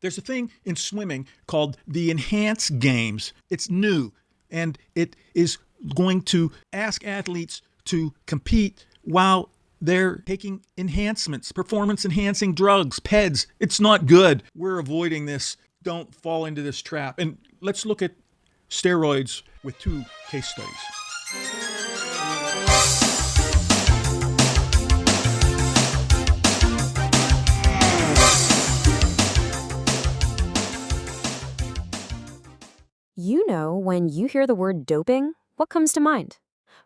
There's a thing in swimming called the enhanced games. It's new, and it is going to ask athletes to compete while they're taking enhancements, performance-enhancing drugs, PEDs. It's not good. We're avoiding this. Don't fall into this trap. And let's look at steroids with 2 case studies. You know, when you hear the word doping, what comes to mind?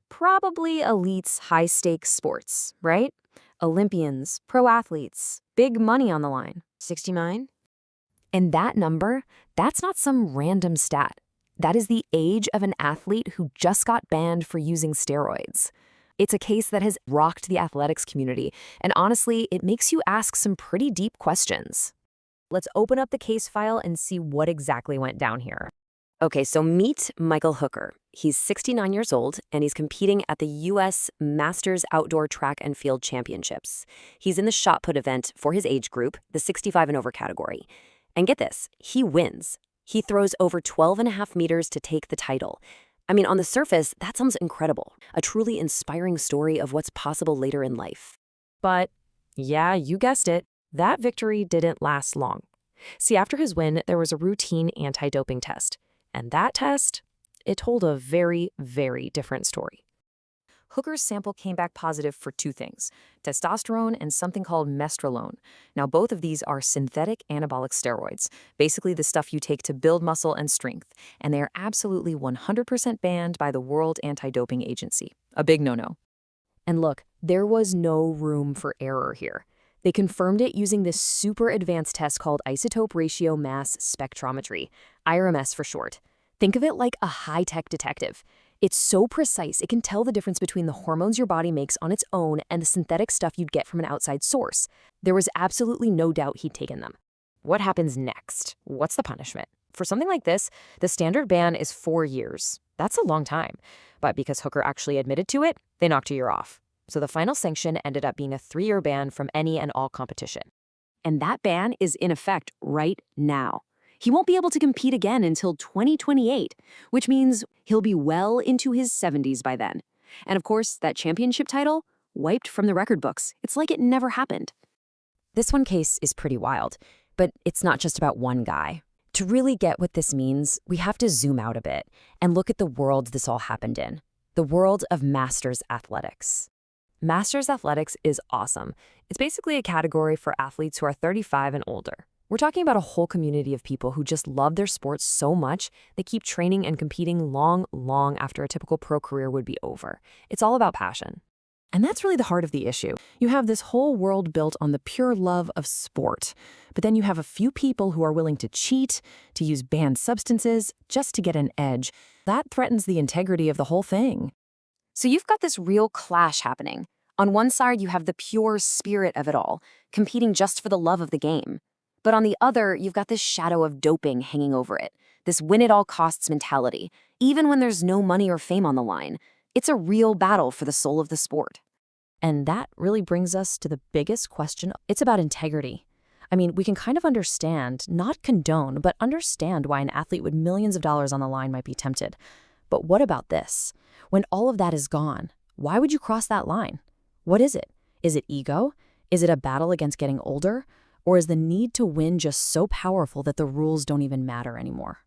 Probably elites' high-stakes sports, right? Olympians, pro athletes, big money on the line. 69? And that number, that's not some random stat. That is the age of an athlete who just got banned for using steroids. It's a case that has rocked the athletics community, and honestly, it makes you ask some pretty deep questions. Let's open up the case file and see what exactly went down here. Okay, so meet Michael Hooker. He's 69 years old, and he's competing at the U.S. Masters Outdoor Track and Field Championships. He's in the shot put event for his age group, the 65 and over category. And get this, he wins. He throws over 12.5 meters to take the title. I mean, on the surface, that sounds incredible. A truly inspiring story of what's possible later in life. But, yeah, you guessed it, that victory didn't last long. See, after his win, there was a routine anti-doping test. And that test, it told a very, very different story. Hooker's sample came back positive for 2 things, testosterone and something called mestrolone. Now, both of these are synthetic anabolic steroids, basically the stuff you take to build muscle and strength, and they are absolutely 100% banned by the World Anti-Doping Agency. A big no-no. And look, there was no room for error here. They confirmed it using this super advanced test called isotope ratio mass spectrometry, IRMS for short. Think of it like a high-tech detective. It's so precise, it can tell the difference between the hormones your body makes on its own and the synthetic stuff you'd get from an outside source. There was absolutely no doubt he'd taken them. What happens next? What's the punishment? For something like this, the standard ban is 4 years. That's a long time. But because Hooker actually admitted to it, they knocked a year off. So the final sanction ended up being a 3-year ban from any and all competition. And that ban is in effect right now. He won't be able to compete again until 2028, which means he'll be well into his 70s by then. And of course, that championship title, wiped from the record books. It's like it never happened. This one case is pretty wild, but it's not just about one guy. To really get what this means, we have to zoom out a bit and look at the world this all happened in, the world of masters athletics. Masters athletics is awesome. It's basically a category for athletes who are 35 and older. We're talking about a whole community of people who just love their sports so much, they keep training and competing long after a typical pro career would be over. It's all about passion. And that's really the heart of the issue. You have this whole world built on the pure love of sport, but then you have a few people who are willing to cheat, to use banned substances, just to get an edge. That threatens the integrity of the whole thing. So you've got this real clash happening. On one side, you have the pure spirit of it all, competing just for the love of the game. But on the other, you've got this shadow of doping hanging over it, this win-at-all-costs mentality. Even when there's no money or fame on the line, it's a real battle for the soul of the sport. And that really brings us to the biggest question. It's about integrity. I mean, we can kind of understand, not condone, but understand why an athlete with millions of dollars on the line might be tempted. But what about this? When all of that is gone, why would you cross that line? What is it? Is it ego? Is it a battle against getting older? Or is the need to win just so powerful that the rules don't even matter anymore?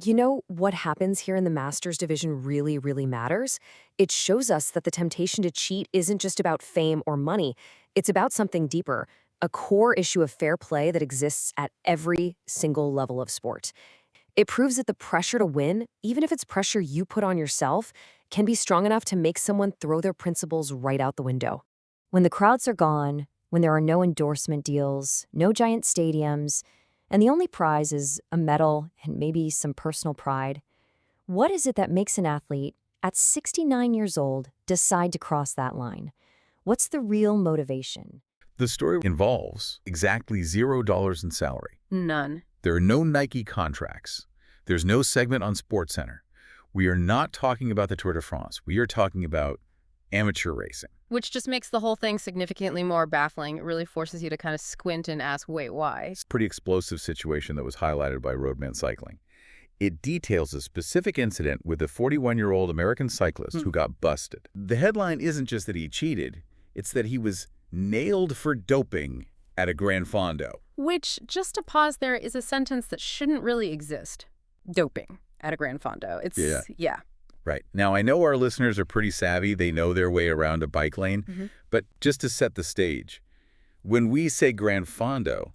You know, what happens here in the Masters division really, really matters. It shows us that the temptation to cheat isn't just about fame or money. It's about something deeper, a core issue of fair play that exists at every single level of sport. It proves that the pressure to win, even if it's pressure you put on yourself, can be strong enough to make someone throw their principles right out the window. When the crowds are gone, when there are no endorsement deals, no giant stadiums, and the only prize is a medal and maybe some personal pride, what is it that makes an athlete, at 69 years old, decide to cross that line? What's the real motivation? The story involves exactly $0 in salary. None. There are no Nike contracts. There's no segment on SportsCenter. We are not talking about the Tour de France. We are talking about amateur racing. Which just makes the whole thing significantly more baffling. It really forces you to kind of squint and ask, wait, why? It's a pretty explosive situation that was highlighted by Roadman Cycling. It details a specific incident with a 41-year-old American cyclist who got busted. The headline isn't just that he cheated, it's that he was nailed for doping at a Gran Fondo. Which, just to pause there, is a sentence that shouldn't really exist. Doping at a Gran Fondo. It's, yeah. Right. Now, I know our listeners are pretty savvy. They know their way around a bike lane. But just to set the stage, when we say Gran Fondo,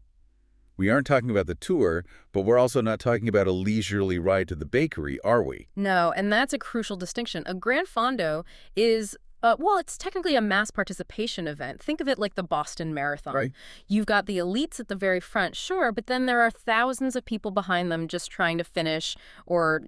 we aren't talking about the tour, but we're also not talking about a leisurely ride to the bakery, are we? No, and that's a crucial distinction. A Gran Fondo is, well, it's technically a mass participation event. Think of it like the Boston Marathon. Right. You've got the elites at the very front, sure, but then there are thousands of people behind them just trying to finish or,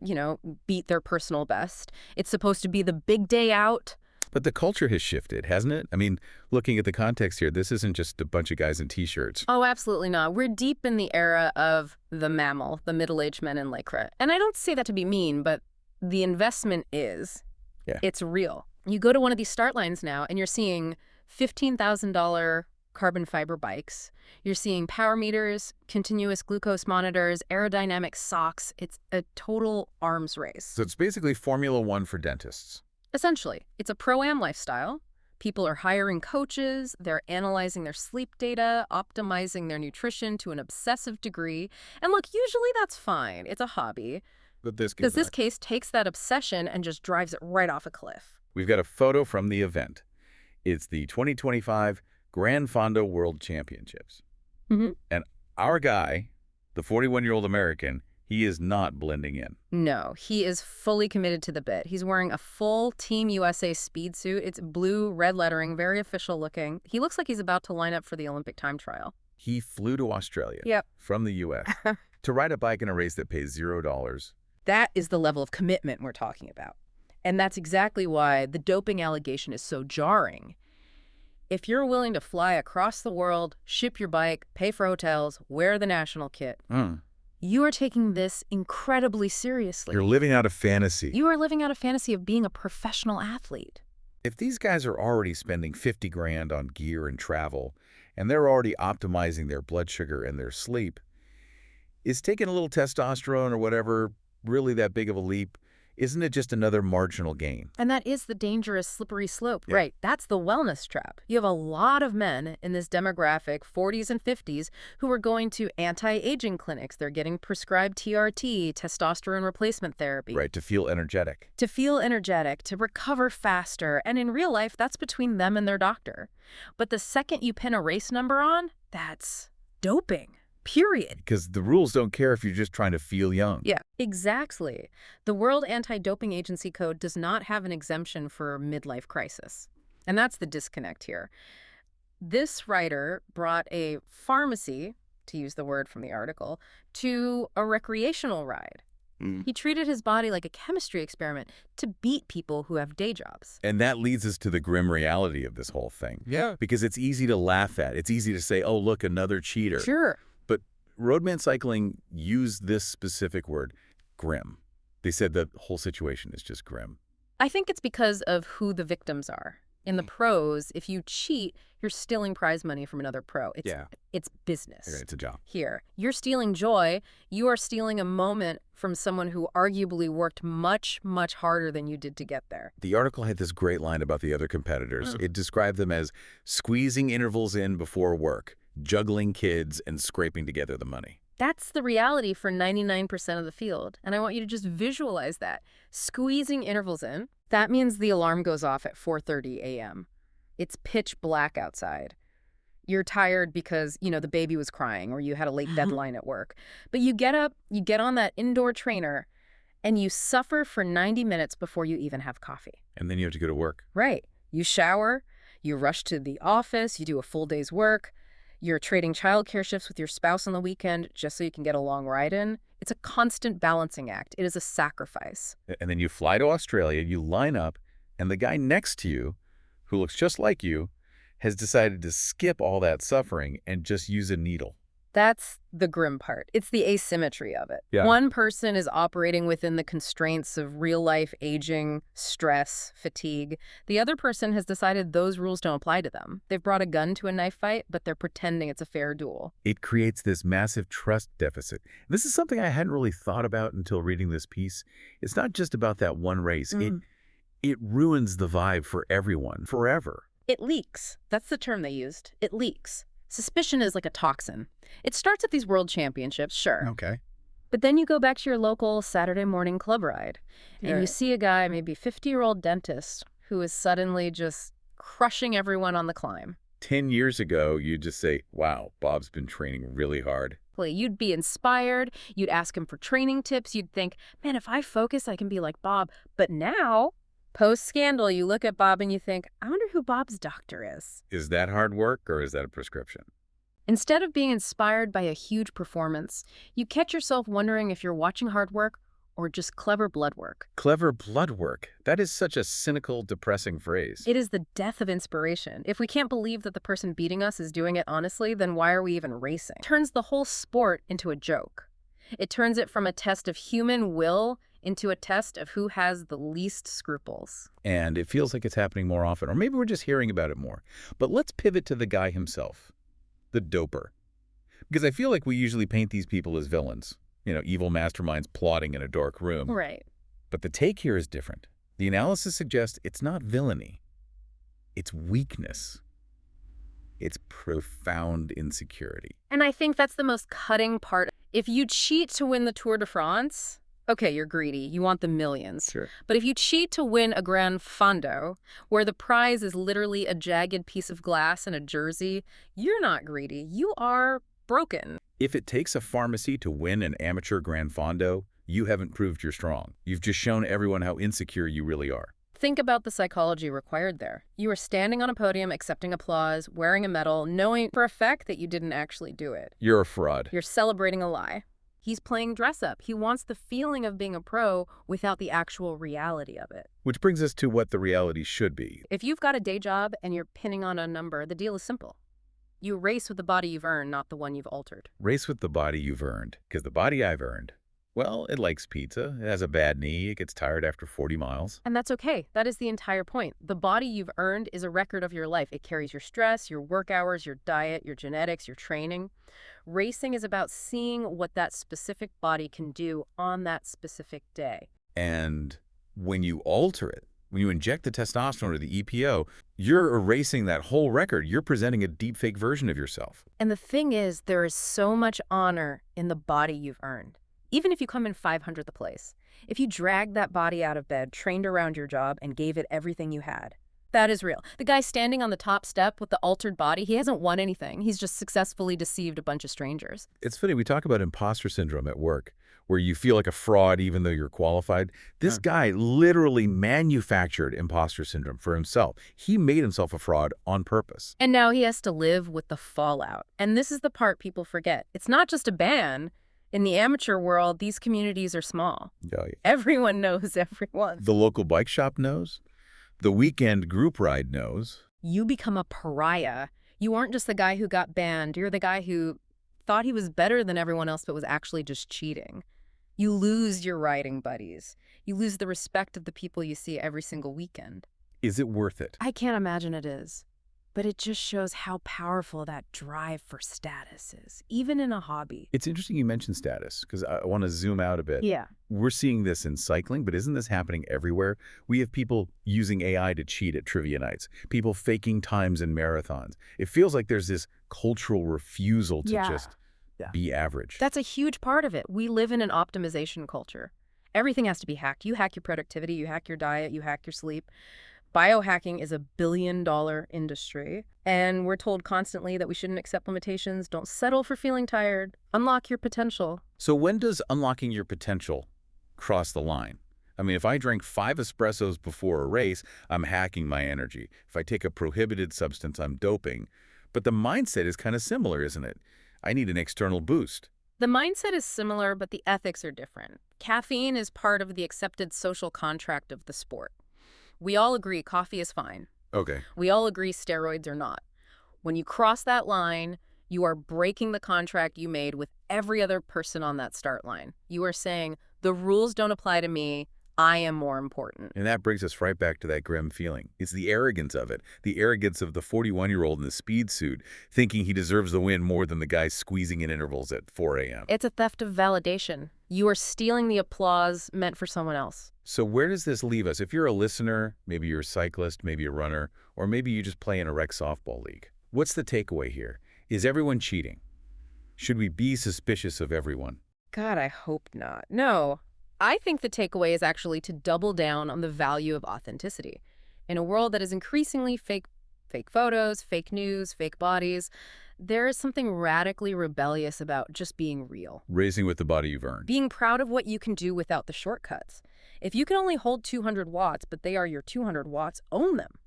beat their personal best. It's supposed to be the big day out. But the culture has shifted, hasn't it? I mean, looking at the context here, this isn't just a bunch of guys in T-shirts. Oh, absolutely not. We're deep in the era of the mammal, the middle-aged men in Lycra. And I don't say that to be mean, but the investment is. Yeah. It's real. You go to one of these start lines now, and you're seeing $15,000 carbon fiber bikes. You're seeing power meters, continuous glucose monitors, aerodynamic socks. It's a total arms race. So it's basically Formula One for dentists. Essentially, it's a pro-am lifestyle. People are hiring coaches, they're analyzing their sleep data, optimizing their nutrition to an obsessive degree. And look, usually that's fine. It's a hobby. But this Case takes that obsession and just drives it right off a cliff. We've got a photo from the event. It's the 2025 Gran Fondo World Championships. And our guy, the 41-year-old American, he is not blending in. No, he is fully committed to the bit. He's wearing a full Team USA speed suit. It's blue, red lettering, very official looking. He looks like he's about to line up for the Olympic time trial. He flew to Australia from the U.S. to ride a bike in a race that pays $0. That is the level of commitment we're talking about. And that's exactly why the doping allegation is so jarring. If you're willing to fly across the world, ship your bike, pay for hotels, wear the national kit, you are taking this incredibly seriously. You're living out a fantasy. You are living out a fantasy of being a professional athlete. If these guys are already spending 50 grand on gear and travel, and they're already optimizing their blood sugar and their sleep, is taking a little testosterone or whatever really that big of a leap? Isn't it just another marginal gain? And that is the dangerous slippery slope, right? That's the wellness trap. You have a lot of men in this demographic, 40s and 50s, who are going to anti-aging clinics. They're getting prescribed TRT, testosterone replacement therapy. Right, to feel energetic. To feel energetic, to recover faster. And in real life, that's between them and their doctor. But the second you pin a race number on, that's doping. Period. Because the rules don't care if you're just trying to feel young. Yeah, exactly. The World Anti-Doping Agency Code does not have an exemption for midlife crisis. And that's the disconnect here. This writer brought a pharmacy, to use the word from the article, to a recreational ride. He treated his body like a chemistry experiment to beat people who have day jobs. And that leads us to the grim reality of this whole thing. Yeah. Because it's easy to laugh at. It's easy to say, oh, look, another cheater. Sure. But Roadman Cycling used this specific word, grim. They said the whole situation is just grim. I think it's because of who the victims are. In the pros, if you cheat, you're stealing prize money from another pro. It's business. Okay, it's a job. Here, you're stealing joy. You are stealing a moment from someone who arguably worked much, much harder than you did to get there. The article had this great line about the other competitors. It described them as squeezing intervals in before work, juggling kids, and scraping together the money. That's the reality for 99% of the field. And I want you to just visualize that. Squeezing intervals in. That means the alarm goes off at 4:30 a.m. It's pitch black outside. You're tired because, the baby was crying or you had a late deadline at work. But you get up, you get on that indoor trainer, and you suffer for 90 minutes before you even have coffee. And then you have to go to work. Right. You shower, you rush to the office, you do a full day's work. You're trading childcare shifts with your spouse on the weekend just so you can get a long ride in. It's a constant balancing act. It is a sacrifice. And then you fly to Australia, you line up, and the guy next to you, who looks just like you, has decided to skip all that suffering and just use a needle. That's the grim part. It's the asymmetry of it. Yeah. One person is operating within the constraints of real-life aging, stress, fatigue. The other person has decided those rules don't apply to them. They've brought a gun to a knife fight, but they're pretending it's a fair duel. It creates this massive trust deficit. This is something I hadn't really thought about until reading this piece. It's not just about that one race. It ruins the vibe for everyone, forever. It leaks. That's the term they used. It leaks. Suspicion is like a toxin. It starts at these world championships, sure. Okay. But then you go back to your local Saturday morning club ride, and you see a guy, maybe 50-year-old dentist, who is suddenly just crushing everyone on the climb. 10 years ago, you'd just say, wow, Bob's been training really hard. You'd be inspired. You'd ask him for training tips. You'd think, man, if I focus, I can be like Bob. But now, post-scandal, you look at Bob and you think, I wonder who Bob's doctor is. Is that hard work or is that a prescription? Instead of being inspired by a huge performance, you catch yourself wondering if you're watching hard work or just clever blood work. Clever blood work. That is such a cynical, depressing phrase. It is the death of inspiration. If we can't believe that the person beating us is doing it honestly, then why are we even racing? It turns the whole sport into a joke. It turns it from a test of human will into a test of who has the least scruples. And it feels like it's happening more often, or maybe we're just hearing about it more. But let's pivot to the guy himself, the doper. Because I feel like we usually paint these people as villains, evil masterminds plotting in a dark room. Right. But the take here is different. The analysis suggests it's not villainy. It's weakness. It's profound insecurity. And I think that's the most cutting part. If you cheat to win the Tour de France, okay, you're greedy. You want the millions. Sure. But if you cheat to win a Gran Fondo, where the prize is literally a jagged piece of glass and a jersey, you're not greedy. You are broken. If it takes a pharmacy to win an amateur Gran Fondo, you haven't proved you're strong. You've just shown everyone how insecure you really are. Think about the psychology required there. You are standing on a podium, accepting applause, wearing a medal, knowing for a fact that you didn't actually do it. You're a fraud. You're celebrating a lie. He's playing dress up. He wants the feeling of being a pro without the actual reality of it. Which brings us to what the reality should be. If you've got a day job and you're pinning on a number, the deal is simple. You race with the body you've earned, not the one you've altered. Race with the body you've earned. Because the body I've earned, well, it likes pizza. It has a bad knee. It gets tired after 40 miles. And that's okay. That is the entire point. The body you've earned is a record of your life. It carries your stress, your work hours, your diet, your genetics, your training. Racing is about seeing what that specific body can do on that specific day. And when you alter it, when you inject the testosterone or the EPO, you're erasing that whole record. You're presenting a deepfake version of yourself. And the thing is, there is so much honor in the body you've earned. Even if you come in 500th place, if you dragged that body out of bed, trained around your job, and gave it everything you had, that is real. The guy standing on the top step with the altered body, he hasn't won anything. He's just successfully deceived a bunch of strangers. It's funny, we talk about imposter syndrome at work, where you feel like a fraud even though you're qualified. This guy literally manufactured imposter syndrome for himself. He made himself a fraud on purpose. And now he has to live with the fallout. And this is the part people forget. It's not just a ban. In the amateur world, these communities are small. Oh, yeah. Everyone knows everyone. The local bike shop knows. The weekend group ride knows. You become a pariah. You aren't just the guy who got banned. You're the guy who thought he was better than everyone else but was actually just cheating. You lose your riding buddies. You lose the respect of the people you see every single weekend. Is it worth it? I can't imagine it is. But it just shows how powerful that drive for status is, even in a hobby. It's interesting you mentioned status, because I want to zoom out a bit. Yeah. We're seeing this in cycling, but isn't this happening everywhere? We have people using AI to cheat at trivia nights, people faking times in marathons. It feels like there's this cultural refusal to just be average. That's a huge part of it. We live in an optimization culture. Everything has to be hacked. You hack your productivity, you hack your diet, you hack your sleep. Biohacking is a billion-dollar industry, and we're told constantly that we shouldn't accept limitations, don't settle for feeling tired, unlock your potential. So when does unlocking your potential cross the line? I mean, if I drink 5 espressos before a race, I'm hacking my energy. If I take a prohibited substance, I'm doping. But the mindset is kind of similar, isn't it? I need an external boost. The mindset is similar, but the ethics are different. Caffeine is part of the accepted social contract of the sport. We all agree coffee is fine. Okay. We all agree steroids are not. When you cross that line, You are breaking the contract you made with every other person on that start line. You are saying, the rules don't apply to me. I am more important. And that brings us right back to that grim feeling. It's the arrogance of it. The arrogance of the 41-year-old in the speed suit thinking he deserves the win more than the guy squeezing in intervals at 4 a.m. It's a theft of validation. You are stealing the applause meant for someone else. So where does this leave us? If you're a listener, maybe you're a cyclist, maybe a runner, or maybe you just play in a rec softball league. What's the takeaway here? Is everyone cheating? Should we be suspicious of everyone? God, I hope not. No. I think the takeaway is actually to double down on the value of authenticity. In a world that is increasingly fake photos, fake news, fake bodies, there is something radically rebellious about just being real. Raising with the body you've earned. Being proud of what you can do without the shortcuts. If you can only hold 200 watts, but they are your 200 watts, own them.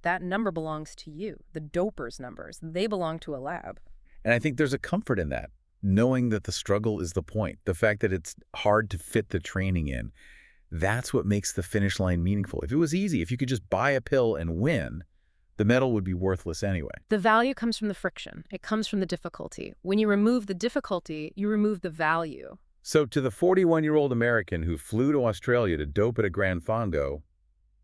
That number belongs to you. The dopers' numbers, they belong to a lab. And I think there's a comfort in that, knowing that the struggle is the point. The fact that it's hard to fit the training in, that's what makes the finish line meaningful. If it was easy, if you could just buy a pill and win, the medal would be worthless anyway. The value comes from the friction. It comes from the difficulty. When you remove the difficulty, you remove the value. So to the 41-year-old American who flew to Australia to dope at a Gran Fondo,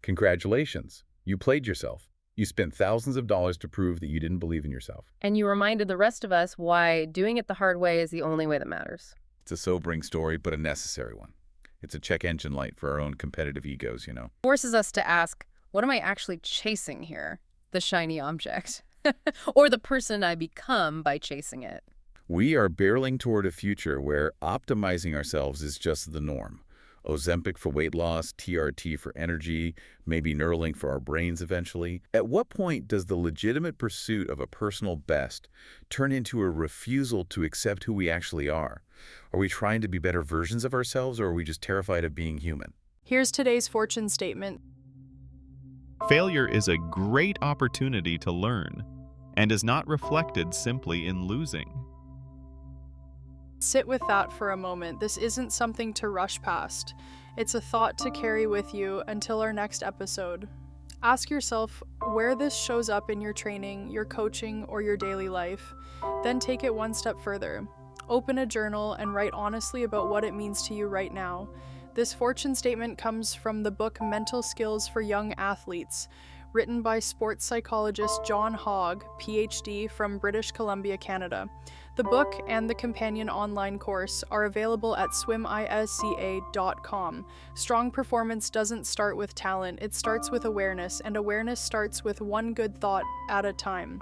congratulations. You played yourself. You spent thousands of dollars to prove that you didn't believe in yourself. And you reminded the rest of us why doing it the hard way is the only way that matters. It's a sobering story, but a necessary one. It's a check engine light for our own competitive egos, you know. Forces us to ask, what am I actually chasing here? The shiny object. Or the person I become by chasing it. We are barreling toward a future where optimizing ourselves is just the norm. Ozempic for weight loss, TRT for energy, maybe Neuralink for our brains eventually. At what point does the legitimate pursuit of a personal best turn into a refusal to accept who we actually are? Are we trying to be better versions of ourselves, or are we just terrified of being human? Here's today's fortune statement. Failure is a great opportunity to learn and is not reflected simply in losing. Sit with that for a moment. This isn't something to rush past. It's a thought to carry with you until our next episode. Ask yourself where this shows up in your training, your coaching, or your daily life. Then take it one step further. Open a journal and write honestly about what it means to you right now. This fortune statement comes from the book Mental Skills for Young Athletes, written by sports psychologist John Hogg, PhD from British Columbia, Canada. The book and the companion online course are available at swimisca.com. Strong performance doesn't start with talent, it starts with awareness, and awareness starts with one good thought at a time.